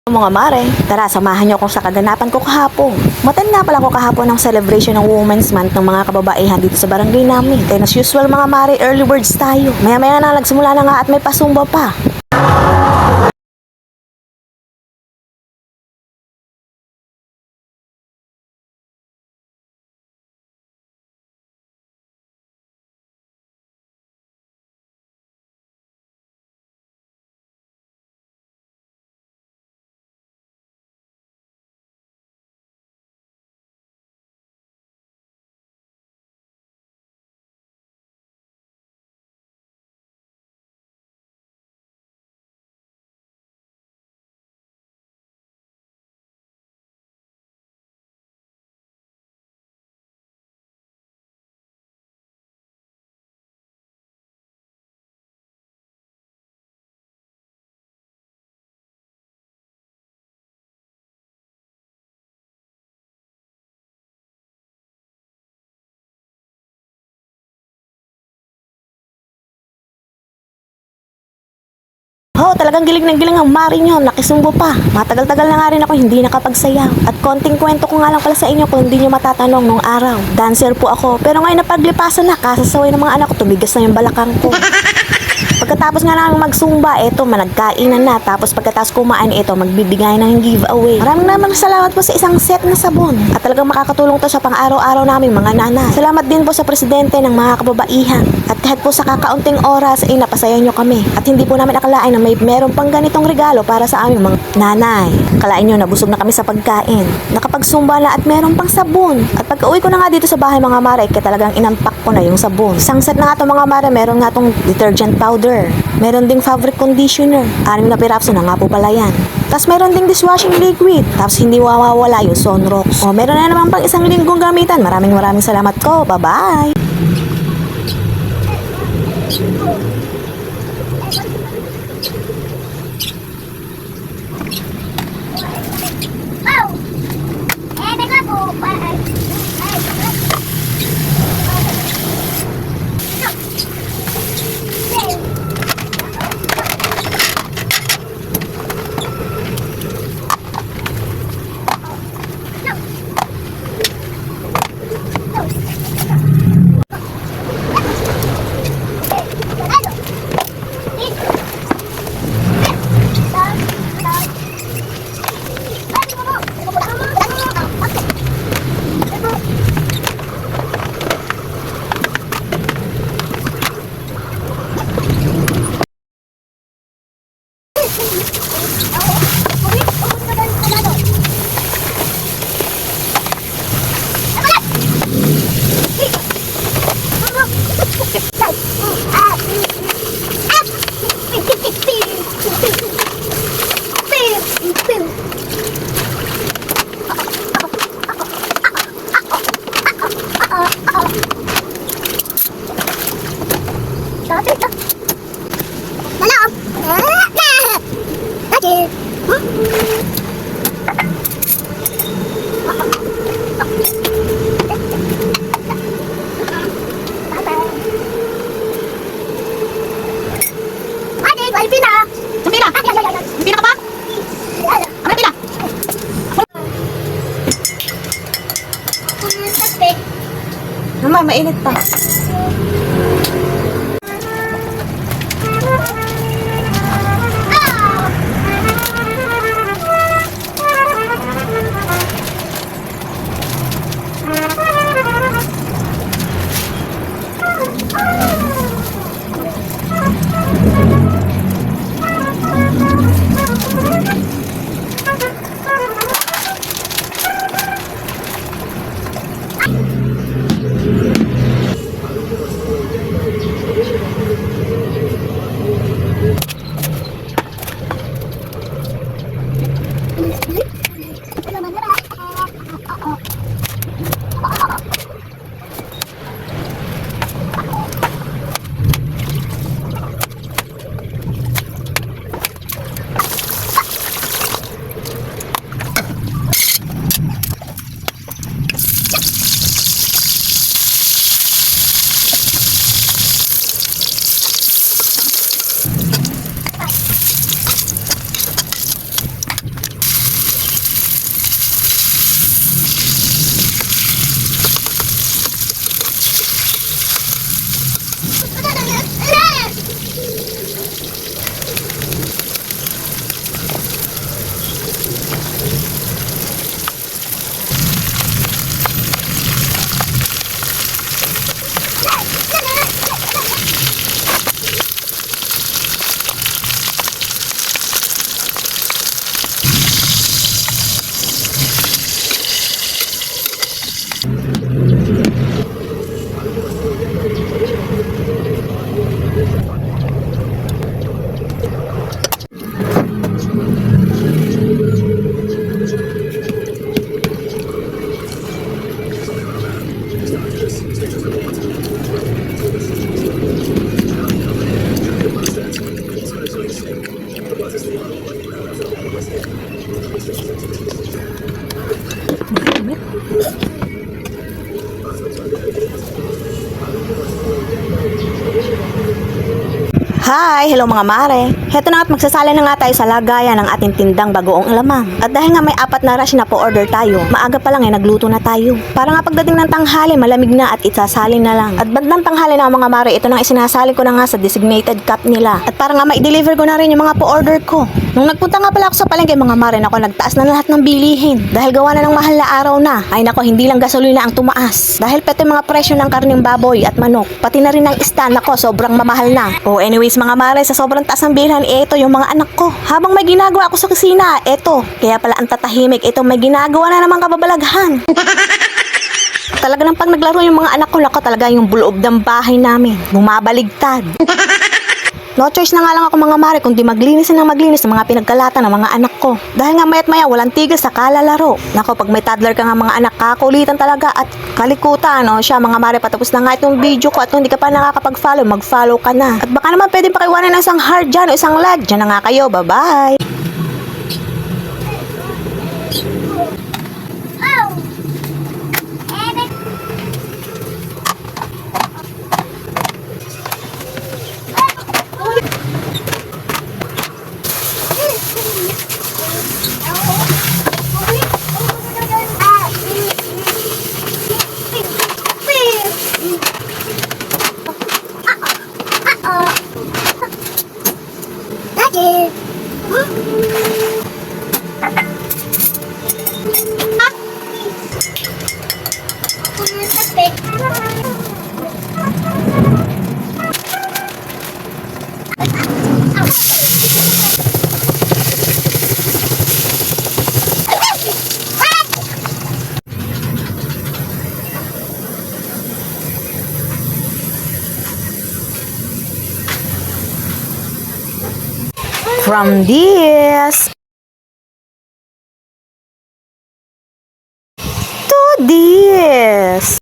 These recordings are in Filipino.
Mga mare, tara samahan niyo ako sa kaganapan ko kahapon. Matan nga pala ko kahapon ng celebration ng Women's Month ng mga kababaihan dito sa barangay namin. Kaya as usual mga mare, early birds tayo. Maya-maya na nagsimula na nga at may pasumba pa. Talagang gilig na giling ang mari nyo, nakisumbo pa. Matagal-tagal na nga rin ako hindi nakapagsayaw. At konting kwento ko nga lang pala sa inyo kung hindi nyo matatanong nung araw. Dancer po ako, pero ngayon napaglipasan na, kasasaway ng mga anak ko, tumigas na yung balakang ko. Pagkatapos nga namin magsumba, eto, managkainan na. Tapos pagkatapos kumain, eto, magbibigay ng giveaway. Maraming naman salamat po sa isang set na sabon. At talagang makakatulong to sa pang-araw-araw namin mga nanay. Salamat din po sa presidente ng mga kababaihan. At kahit po sa kakaunting oras, napasaya nyo kami. At hindi po namin akalain na meron pang ganitong regalo para sa aming mga nanay. Akalain nyo, nabusog na kami sa pagkain. Nakapagsumba na at meron pang sabon. At pagka-uwi ko na nga dito sa bahay mga mare, kaya talagang inampak ko na yung sabon. Isang set na nga to mga mare, meron nga tong detergent powder. Meron ding fabric conditioner. 6 na pirapso na nga po pala yan. Tapos meron ding dishwashing liquid. Tapos hindi mawawala yung Sunrox. Meron na naman pang isang linggong gamitan. Maraming salamat ko. Bye-bye! Mama, mainit pa. Hi! Hello mga mare! Heto na nga't magsasali na nga tayo sa lagayan ng ating tindang bagoong alamang. At dahil nga may 4 na rush na po order tayo, maaga pa lang nagluto na tayo. Para nga pagdating ng tanghali, malamig na at isasali na lang. At bandang tanghali na mga mare, ito nang isinasali ko na nga sa designated cup nila. At para nga ma-deliver ko na rin yung mga po-order ko. Nung nagpunta nga pala ako sa palengke mga mare, nako nagtaas na lahat ng bilihin. Dahil gawa na ng mahal na araw na. Ay nako, hindi lang gasolina ang tumaas. Dahil pati mga presyo ng karning baboy at manok, pati na rin ng isda, nako sobrang mamahal na. Oh, anyways mga mare, sa sobrang taas ng bilhan, ito yung mga anak ko. Habang may ginagawa ako sa kusina, ito. Kaya pala ang tatahimik, ito may ginagawa na namang kababalaghan. Talaga nang pag naglaro yung mga anak ko, lako talaga yung buloob ng bahay namin. Bumabaligtad. No choice na nga lang ako mga mare kundi maglinis ng mga pinagkalatan ng mga anak ko. Dahil nga mayat maya walang tigil sa kalalaro. Nako, pag may toddler ka nga mga anak, kakulitan talaga at kalikutan. O siya mga mare, patapos na nga itong video ko at kung hindi ka pa nakakapag-follow, mag-follow ka na. At baka naman pwedeng pakiwanan ng isang heart dyan o isang like. Dyan na nga kayo, bye-bye! From this to this.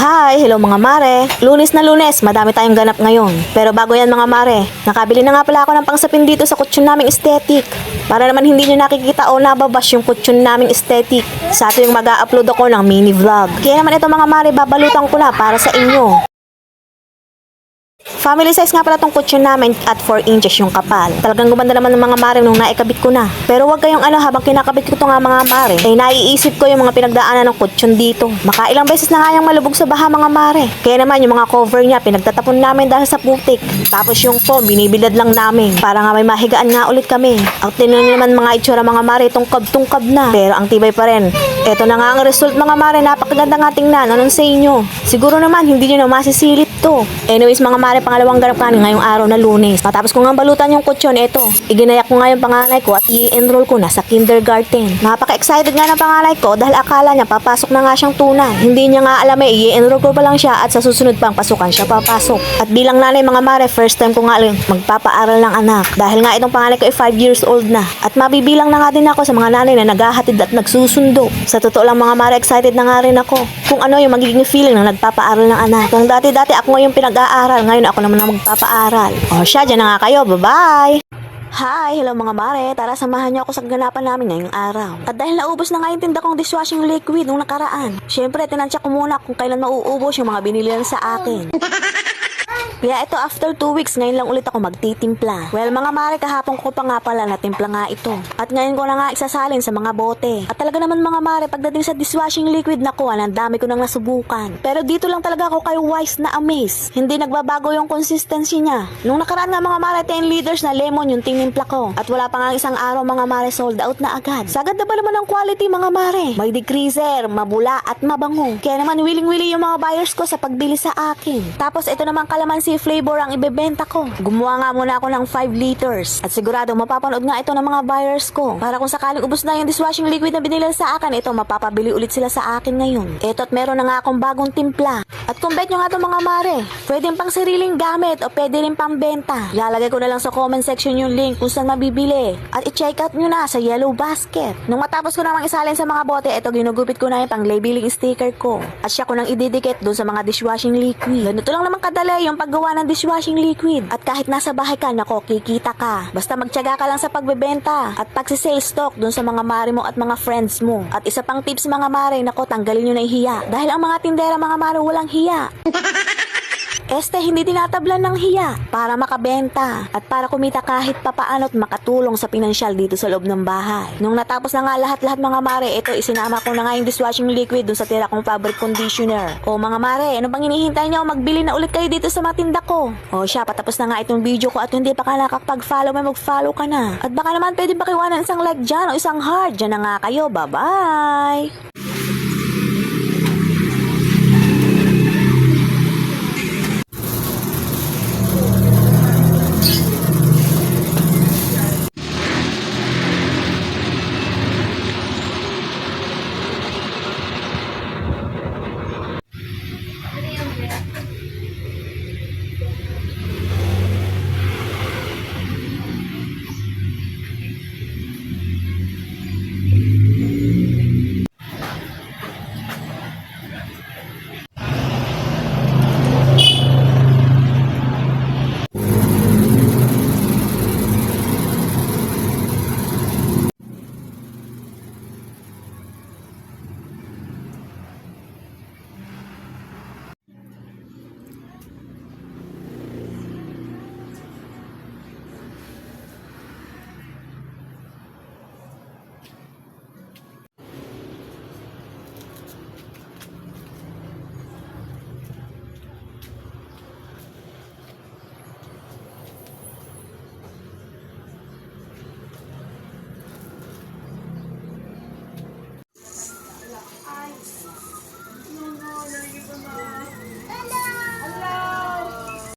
Hi! Hello mga mare! Lunes na Lunes, madami tayong ganap ngayon. Pero bago yan mga mare, nakabili na nga pala ako ng pangsapin dito sa kutsyon naming aesthetic. Para naman hindi nyo nakikita o nababash yung kutsyon naming aesthetic. Sa ito yung mag-a-upload ako ng mini vlog. Kaya naman ito mga mare, babalutan ko na para sa inyo. Family size nga pala tong kutsyon namin at 4 inches yung kapal. Talagang gumanda naman ng mga mare nung naikabit ko na. Pero wag kayong habang kinakabit ko to nga mga mare, ay naiisip ko yung mga pinagdaanan ng kutsyon dito. Makailang beses na nga yung malubog sa baha mga mare. Kaya naman yung mga cover niya pinagtatapon namin dahil sa putik. Tapos yung foam binibilad lang namin para nga may mahigaan nga ulit kami. At tinan nyo naman mga itsura mga mare, tungkab-tungkab na. Pero ang tibay pa rin. Eto na nga ang result mga mare, napakaganda nga tingnan. Anong sa inyo? Siguro naman hindi nyo na masisilip to. Anyways mga mare, pangalawang ganap kanin ngayong araw na Lunes. Matapos ko nga balutan yung kutsyon, eto. Iginayak ko nga yung panganay ko at i-enroll ko na sa kindergarten. Napaka-excited nga ng panganay ko dahil akala niya papasok na nga siyang tunay. Hindi niya nga alam i-enroll ko pa lang siya at sa susunod pang pasukan siya papasok. At bilang nanay mga mare, first time ko nga magpapaaral ng anak. Dahil nga itong panganay ko ay 5 years old na. At mabibilang na nga din ako sa mga nanay na naghahatid at nagsusundo. Sa totoo lang mga mare, excited na nga rin ako kung ano yung magiging feeling ng nagpapaaral ng anak. Kung dati-dati ako nga yung pinag-aaral, ngayon ako naman ang magpapaaral. O siya, dyan na nga kayo. Bye-bye! Hi! Hello mga mare! Tara, samahan niyo ako sa ganapan namin ngayong araw. At dahil naubos na nga yung tinda kong dishwashing liquid nung nakaraan, syempre tinansya ko muna kung kailan mauubos yung mga binili lang sa akin. Kaya ito after 2 weeks, ngayon lang ulit ako magtitimpla. Well mga mare, kahapon ko pa nga pala natimpla nga ito. At ngayon ko na nga isasalin sa mga bote. At talaga naman mga mare, pagdating sa dishwashing liquid, naku, ang dami ko nang nasubukan. Pero dito lang talaga ako kay Wise na amaze. Hindi nagbabago yung consistency niya. Nung nakaraan nga mga mare, 10 liters na lemon yung tinimpla ko. At wala pa nga isang araw mga mare, sold out na agad. Sagad na ba naman ang quality mga mare? May decreaser, mabula at mabango. Kaya naman willing-willing yung mga buyers ko sa pagbili sa akin. Tapos ito naman kalamansi flavor ang ibebenta ko. Gumawa nga muna ako ng 5 liters. At sigurado mapapanood nga ito ng mga buyers ko. Para kung sakaling ubos na yung dishwashing liquid na binili sa akin, ito mapapabili ulit sila sa akin ngayon. Ito at meron na nga akong bagong timpla. At kung bet nyo nga ito mga mare, pwedeng pang sariling gamit o pwede rin pang benta. Ilalagay ko na lang sa comment section yung link kung saan mabibili. At i-check out nyo na sa yellow basket. Nung matapos ko namang isalin sa mga bote, ito ginugupit ko na yung pang labeling sticker ko. At siya ko nang ididikit doon sa mga dishwashing liquid. Ganito lang naman kadali yung paggawa ng dishwashing liquid. At kahit nasa bahay ka, nako, kikita ka. Basta magtiyaga ka lang sa pagbebenta at pagsisale stock dun sa mga mare mo at mga friends mo. At isa pang tips mga mare, nako, tanggalin nyo na yung hiya. Dahil ang mga tindera mga mare walang hiya. Hindi tinatablan ng hiya para makabenta at para kumita kahit papaano at makatulong sa pinansyal dito sa loob ng bahay. Nung natapos na nga lahat-lahat mga mare, ito isinama ko na nga yung dishwashing liquid dun sa tira kong fabric conditioner. O mga mare, ano bang hinihintay nyo? Magbili na ulit kayo dito sa matinda ko. O siya, patapos na nga itong video ko at hindi pa ka nakakapag-follow, may mag-follow ka na. At baka naman pwede ba kiwanan isang like dyan o isang heart. Dyan na nga kayo. Bye-bye!